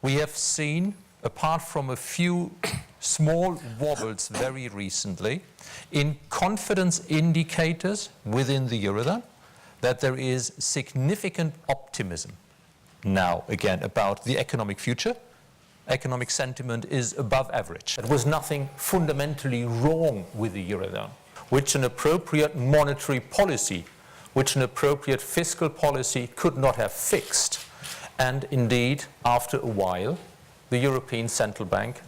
We have seen, apart from a few small wobbles very recently, in confidence indicators within the Eurozone, that there is significant optimism now, again, about the economic future. Economic sentiment is above average. There was nothing fundamentally wrong with the Eurozone, which an appropriate monetary policy, which an appropriate fiscal policy could not have fixed. And indeed, after a while, the European Central Bank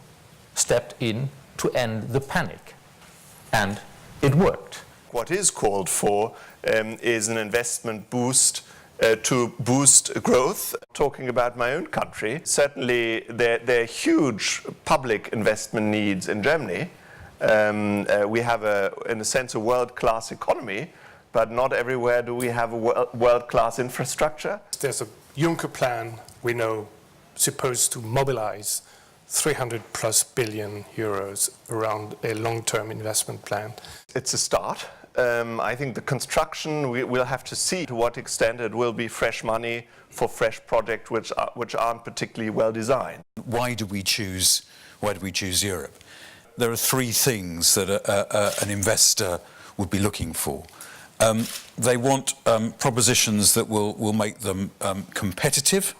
stepped in to end the panic. And it worked. What is called for is an investment boost to boost growth. Talking about my own country, certainly there are huge public investment needs in Germany. We have, in a sense, a world-class economy, but not everywhere do we have a world-class infrastructure. There's a Juncker plan, we know, supposed to mobilize 300 plus billion euros around a long-term investment plan. It's a start. I think the construction, we'll have to see to what extent it will be fresh money for fresh projects which aren't particularly well designed. Why do we choose Europe? There are three things that an investor would be looking for. They want propositions that will make them competitive,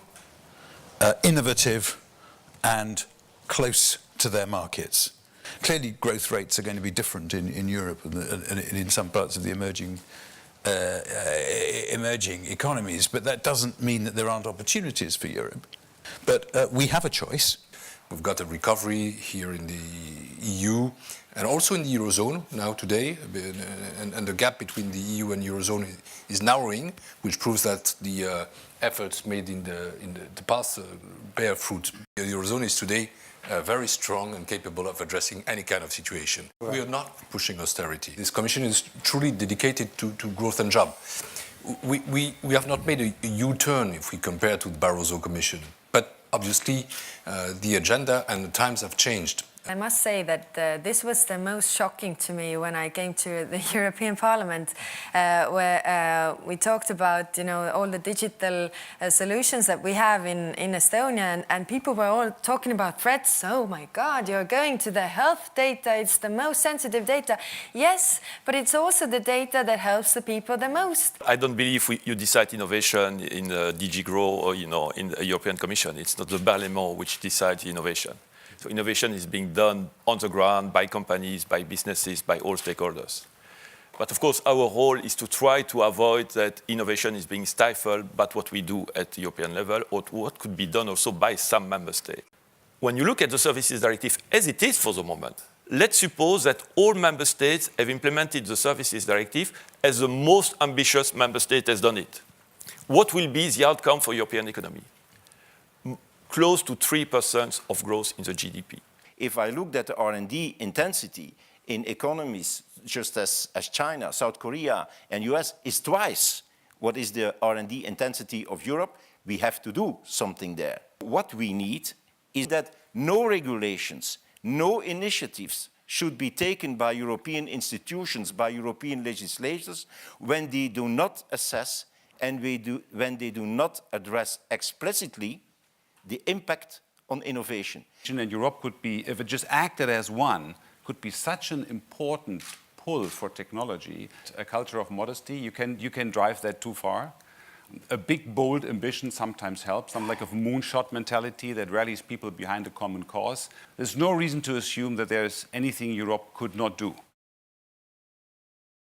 innovative, and close to their markets. Clearly, growth rates are going to be different in Europe and in some parts of the emerging economies, but that doesn't mean that there aren't opportunities for Europe. But we have a choice. We've got a recovery here in the EU and also in the Eurozone now today, and the gap between the EU and Eurozone is narrowing, which proves that the efforts made in the past bear fruit. The Eurozone is today very strong and capable of addressing any kind of situation. Right. We are not pushing austerity. This Commission is truly dedicated to growth and job. We have not made a U-turn if we compare to the Barroso Commission, but obviously the agenda and the times have changed. I must say that this was the most shocking to me when I came to the European Parliament, where we talked about, all the digital solutions that we have in Estonia, and people were all talking about threats. Oh my God, you're going to the health data, it's the most sensitive data. Yes, but it's also the data that helps the people the most. I don't believe you decide innovation in DG Grow or in the European Commission. It's not the Parliament which decides innovation. So innovation is being done on the ground by companies, by businesses, by all stakeholders. But of course, our role is to try to avoid that innovation is being stifled by what we do at the European level or what could be done also by some member states. When you look at the Services Directive as it is for the moment, let's suppose that all member states have implemented the Services Directive as the most ambitious member state has done it. What will be the outcome for European economy? Close to 3% of growth in the GDP. If I looked at the R&D intensity in economies just as China, South Korea and US is twice what is the R&D intensity of Europe, we have to do something there. What we need is that no regulations, no initiatives should be taken by European institutions, by European legislators when they do not assess and when they do not address explicitly the impact on innovation. And Europe could be, if it just acted as one, could be such an important pull for technology. A culture of modesty, you can drive that too far. A big, bold ambition sometimes helps, some like a moonshot mentality that rallies people behind a common cause. There's no reason to assume that there's anything Europe could not do.